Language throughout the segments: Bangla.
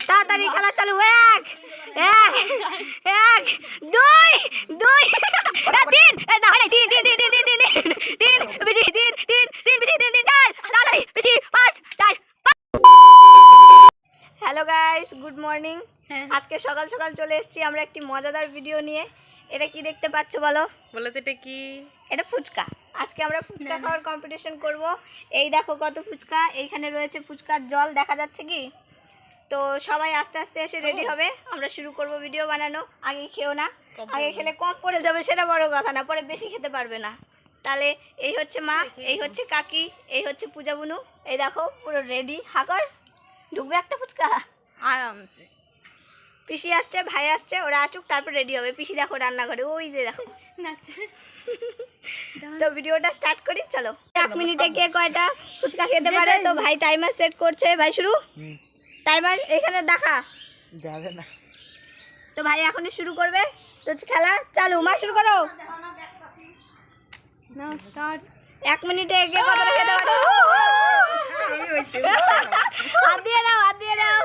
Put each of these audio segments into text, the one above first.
তাড়াতাড়ি খেলা চালু। এক এক এক দুই দুই তিন তিন তিন তিন তিন তিন তিন বেশি তিন তিন তিন বেশি তিন তিন চার তাড়াতাড়ি বেশি পাঁচ চার। Hello guys, good morning. আজকে সকাল সকাল চলে এসেছি আমরা একটি মজাদার ভিডিও নিয়ে। এটা কি দেখতে পাচ্ছ বলো? বলো তো এটা কি? এটা ফুচকা। আজকে আমরা ফুচকা খাওয়ার কম্পিটিশন করব। এই দেখো কত ফুচকা, এইখানে রয়েছে ফুচকার জল, দেখা যাচ্ছে কি? তো সবাই আস্তে আস্তে এসে রেডি হবে, আমরা শুরু করব ভিডিও বানানো। আগে খেও না, আগে খেলে কম পড়ে যাবে সেটা বড় কথা না, পরে বেশি খেতে পারবে না। তাহলে এই হচ্ছে মা, এই হচ্ছে কাকি, এই হচ্ছে পূজা বুনু। এই দেখো পুরো রেডি। হাকর ঢুকবে একটা ফুচকা আরামসে। পিসি আসছে, ভাই আসছে, ওরা আসুক তারপর রেডি হবে। পিসি দেখো রান্নাঘরে, ওই যে দেখো তো ভিডিওটা স্টার্ট করি, চলো। 1 মিনিটে কে কয়টা ফুচকা খেতে পারে? তো ভাই টাইমার সেট করছে। ভাই শুরু। টাইমার এখানে দেখা যাবে না, তো ভাই এখনই শুরু করবে। তো খেলা চালু, মা শুরু করো। 1 মিনিটে কে কতটা খেতে পারে? হাত দিয়ে নাও, হাত দিয়ে নাও,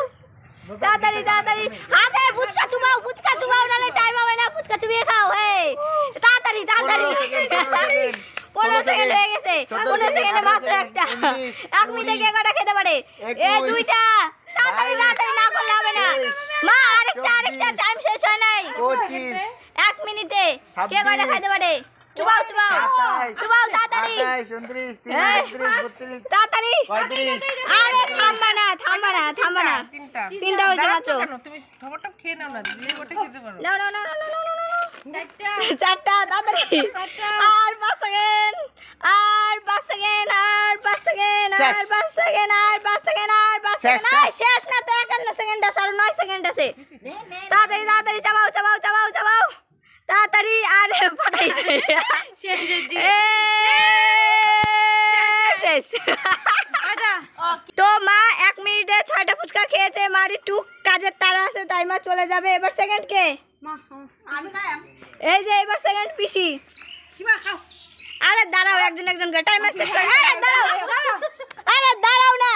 তাড়াতাড়ি তাড়াতাড়ি। হাতে ফুচকা চুবাও, ফুচকা চুবাও, নাহলে টাইম হবে না। ফুচকা চুবিয়ে খাও। এই তাড়াতাড়ি তাড়াতাড়ি। 15 সেকেন্ড হয়ে গেছে, 15 সেকেন্ডে মাত্র একটা। 1 মিনিটে কে কটা খেতে পারে? এ দুইটা। তাড়াতাড়ি তাড়াতাড়ি না করলে হবে না। মা আরেকটা আরেকটা, টাইম শেষ হয় নাই। 1 মিনিটে কে কটা খেতে পারে? চুবাও চুবাও চুবাও, তাড়াতাড়ি তাড়াতাড়ি। আরে থামবা না, থামবা না, থামবা না। তিনটা হয়েছে মাত্র। তুমি টমেটো খেয়ে নাও না, দিয়ে ওটা খেতে পারো। নাও নাও নাও নাও চারটা, তাড়াতাড়ি। আর 5 সেকেন্ড, আর 5 সেকেন্ড, আর 5 সেকেন্ড, আর 5 সেকেন্ড, আর 5 সেকেন্ড, আর 5 সেকেন্ড। শেষ না তো, 51 সেকেন্ড আছে, আর 9 সেকেন্ড আছে। তাড়াতাড়ি তাড়াতাড়ি চাবাও চাবাও চাবাও চাবাও, তাড়াতাড়ি। আর ফাটাই শেষ। তো মা 1 মিনিটে 6টা ফুচকা খেয়েছে। মার একটু কাজের তাড়া আছে, তাই মা চলে যাবে। এবার সেকেন্ড কে? এই যে এবার সেকেন্ড পিসি। আরে দাঁড়াও, একজন একজন করে টাইমার সেট করে। আরে দাঁড়াও, আরে দাঁড়াও না,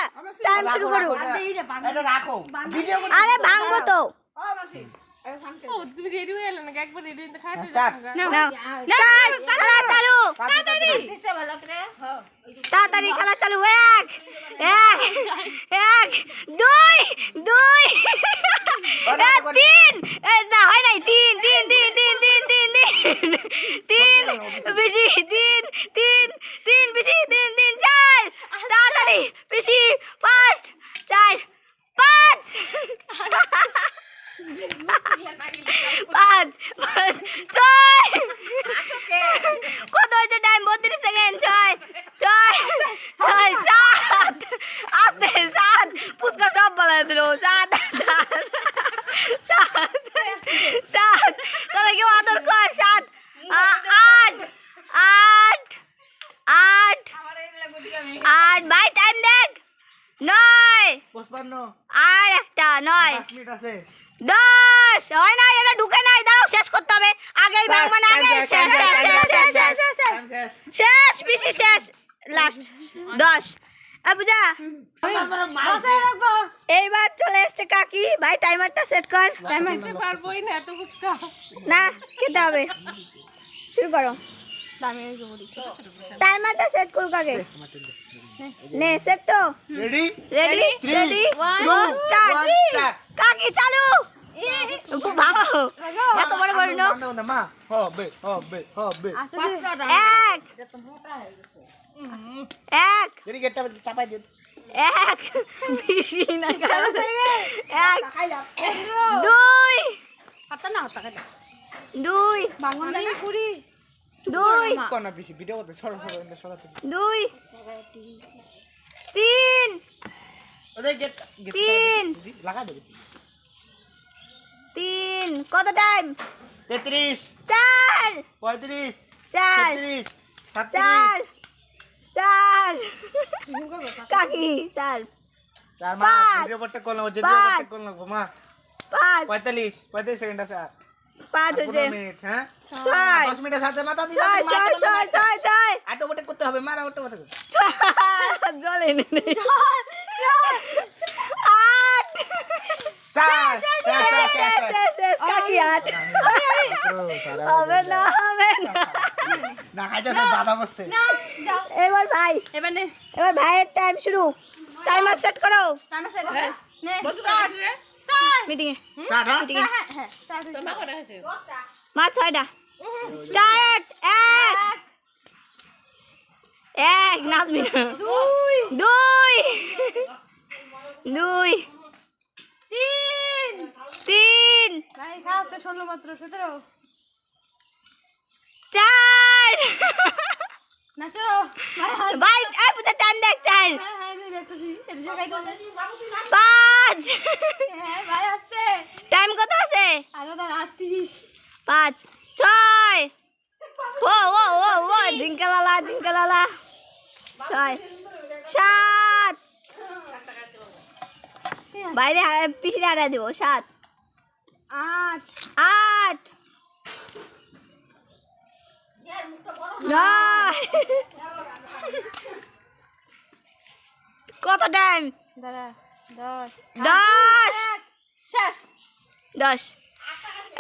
টাইম শুরু করো। আরে ভাঙবো তো। তুমি রেডি হয়ে এলে না, একবার রেডি হয়ে খাইতে স্টার্ট খেলা চালু। তাড়াতাড়ি খেলা চালু। এক এক এক দুই দুই তিন। না হয় নাই। তিন তিন তিন তিন তিন তিন তিন তিন বেশি, তিন তিন তিন বেশি, তিন তিন চার, তাড়াতাড়ি বেশি, 5 4 5 5 5 6। কত হয়েছে টাইম? 32 সেকেন্ড। 6 6 6 7। আস্তে 7। ফুচকা সব বলা দিল। 7 7 7 7। তোরা কেউ আদর কর। 7 8 8 8 8। ভাই টাইম দেখ। 9 55। আর একটা 9 মিনিট আছে। 10 হয় না, এটা ঢুকে নাই। দাঁড়াও, শেষ করতে হবে। আগেই ভাঙবা না, আগে শেষ শেষ শেষ শেষ শেষ শেষ পিসি শেষ। লাস্ট 10। বুঝা এইবার চলে এসছে কাকি। ভাই টাইমারটা সেট কর। টাইমার পারবোই না এত ফুচকা। না, খেতে হবে। শুরু করো। টাইমারটা সেট করুক আগে। নে সেট তো। Ready ready ready start. কাকি চালু। ভালো, এত বড় বড় লোক। মা হবে হবে হবে। এক এক রেডি, গেটটা চাপাই দে। এক বেশি না, এক দুই দুই দুই কোন না বেশি ভিডিও করতে সরো সরো এন্ড সরাতে। দুই তিন ওদের গেট তিন লাগা দে। 3 কত টাইম? 33 4 35 4 36 4 4 কাকি 4 চার। মা ভিডিও করতে কোন লাগবে, ভিডিও করতে কোন লাগবে মা? 5 45 সেকেন্ড আছে। আর 5 হয়েছে। মিনিট। হ্যাঁ 6 10 মিনিটের সাথে মাথা দিতে 6 6 6 6 অটোমেটিক করতে হবে। মারা অটোমেটিক। জলে নেই। হবে না হবে না না খাইতেছে বাধা বসছে এবার ভাই এবার নে এবার ভাইয়ের টাইম শুরু টাইমার সেট করো টাইমার সেট আছে নে স্টার্ট স্টার্ট মিটিং এ স্টার্ট হ্যাঁ মিটিং এ হ্যাঁ স্টার্ট তো মা করে আছে মা 6টা স্টার্ট এক নাচবি না দুই তিন ভাই খাসতে 16 মাত্র 17 চার নাচো ভাই আর পুরো টাইম দেখ চার হ্যাঁ হ্যাঁ আমি দেখতেছি এদিকে খাইতেছি 5 হ্যাঁ ভাই আসতে টাইম কত আছে আরো 38 5 6 ও জিঙ্কালালা 6 7 বাইরে পিছিয়ে হারা দিব 7 8 8 9 কত টাইম দাঁড়া 10 10 শেষ 10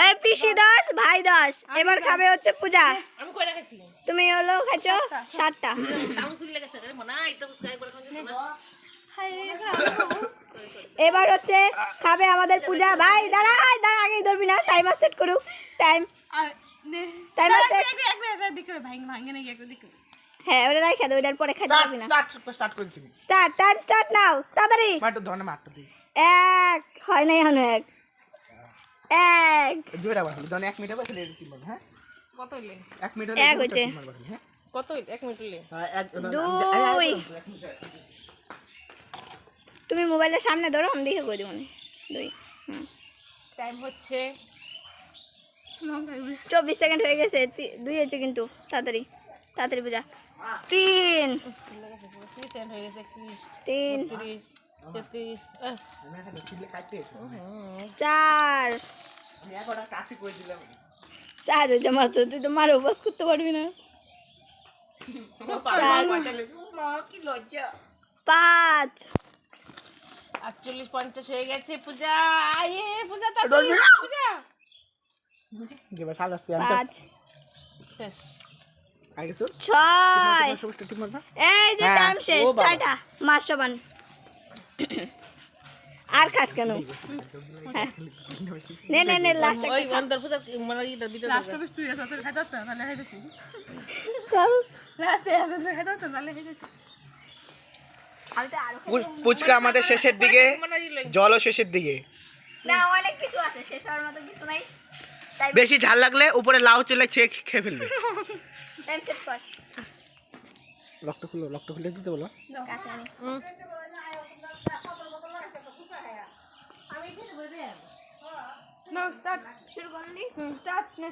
এই পিসি 10 ভাই 10 এবার খাবে হচ্ছে পূজা আমি কই রাখছি তুমি হলো খাইছো 7টা টাউন চুরি লেগেছে রে মনা এটা বুঝকাই বলে খান হাই এবার হচ্ছে খাবে আমাদের পূজা ভাই দাঁড়া আগেই ধরবি না টাইমার সেট করু টাইম টাইমার সেট একবার দিক করে ভাঙে নাকি একবার দিক করে হ্যাঁ ওটা রাখা দে ওটার পরে খাইতে পারবি না স্টার্ট করেছি স্টার্ট টাইম স্টার্ট নাও তাড়াতাড়ি মাটু ধনে মারতে দি এক হয় নাই এখন এক জোড়া বাড়ালো ধনে 1 মিনিট বসে কি বল হ্যাঁ কত হইলে 1 মিনিট এক হচ্ছে হ্যাঁ কত হইলে 1 মিনিট হইলে হ্যাঁ এক দুই তুমি মোবাইলের সামনে ধরো আমি দেখে কই দেব 2 টাইম হচ্ছে 24 সেকেন্ড হয়ে গেছে 2 হচ্ছে কিন্তু তাড়াতাড়ি পূজা 3 30 সেকেন্ড হয়ে গেছে 3 31 33 আমি একটা ছিলে কাটতে 4 আমি একটা কাশি কই দিলাম 4 হচ্ছে মাত্র তুই তো মারো বস করতে পারবি না মা কি লজ্জা 5 48 50 হয়ে গেছে পূজা আয়ে পূজা তা পূজা যেবা সাজাচ্ছি আমি তো 5 শেষ আগে শুন 6 সমস্ত ঠিক মত এই যে হ্যাঁ, টাইম শেষ ও বাবা। 6টা মাস সমান আর খাস কেন হ্যাঁ। নে লাস্ট ওই অন্তর পূজা মানে এটা দিতে লাস্ট অফ তুই আছে তোর খাইতে হতো তাহলে খাইতেছি খাও লাস্টে আছে তোর খাইতে হতো তাহলে খাইতেছি পুচকা আমাদের শেষের দিকে জলও শেষের দিকে না অনেক কিছু আছে শেষ হওয়ার মতো কিছু নাই তাই বেশি ঝাল লাগলে উপরে লাউ চলে খেয়ে ফেলবে টাইম সেট কর লকটা খুলে দিতে বলো কাছে আনি নো স্টার্ট শুরু করলি স্টার্ট নে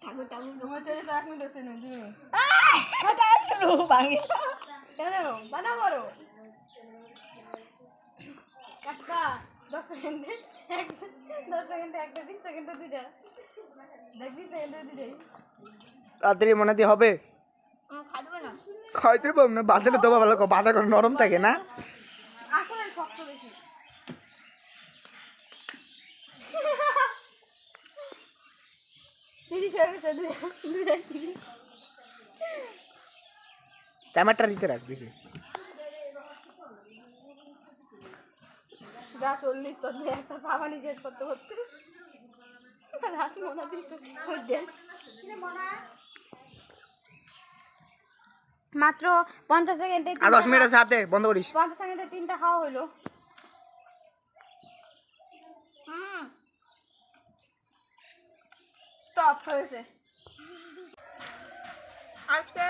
ঠাকুর তোমার চলে তো 1 মিনিট হচ্ছে না 2 মিনিট টাইম শুরু ভাঙি কেন বানা করো কাটকা 10 সেকেন্ডে 10 সেকেন্ডে একটা 20 সেকেন্ডে দুইটা 20 সেকেন্ডে দুইটাই তাড়াতাড়ি মনে দিয়ে হবে খাইবে না খাইতে পারব না বাজারে দেওয়া ভালো বাজার নরম থাকে না আসলে শক্ত বেশি তিরিশ হয়ে গেছে দুইটা টমেটোর নিচে রাখ দেখি যা 40 তো একটা সাবানি শেষ করতে করতে লাস্ট মনে দিতে মাত্র 50 সেকেন্ডে আর 10 মিনিট আছে হাতে বন্ধ করিস 50 সেকেন্ডে 3টা খাওয়া হলো স্টপ হয়েছে আজকে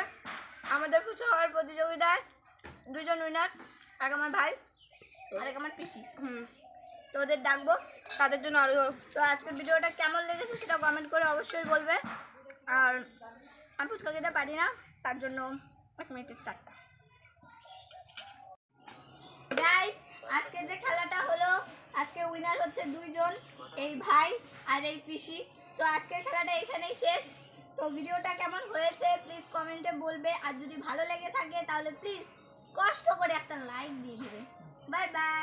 আমাদের ফুচকা খাওয়ার প্রতিযোগিতায় 2 জন উইনার এক আমার ভাই আর এক আমার পিসি তো ওদের ডাকবো তাদের জন্য আরো তো আজকের ভিডিওটা কেমন লেগেছে সেটা কমেন্ট করে অবশ্যই বলবে আর আমি ফুচকা খেতে পারি না তার জন্য 1 মিনিটের 4টা গাইস আজকে যে খেলাটা হলো আজকে উইনার হচ্ছে 2 জন এই ভাই আর এই পিসি তো আজকের খেলাটা এখানেই শেষ তো ভিডিওটা কেমন হয়েছে প্লিজ কমেন্টে বলবে আর যদি ভালো লেগে থাকে তাহলে প্লিজ কষ্ট করে একটা লাইক দিয়ে দিবে বাই বাই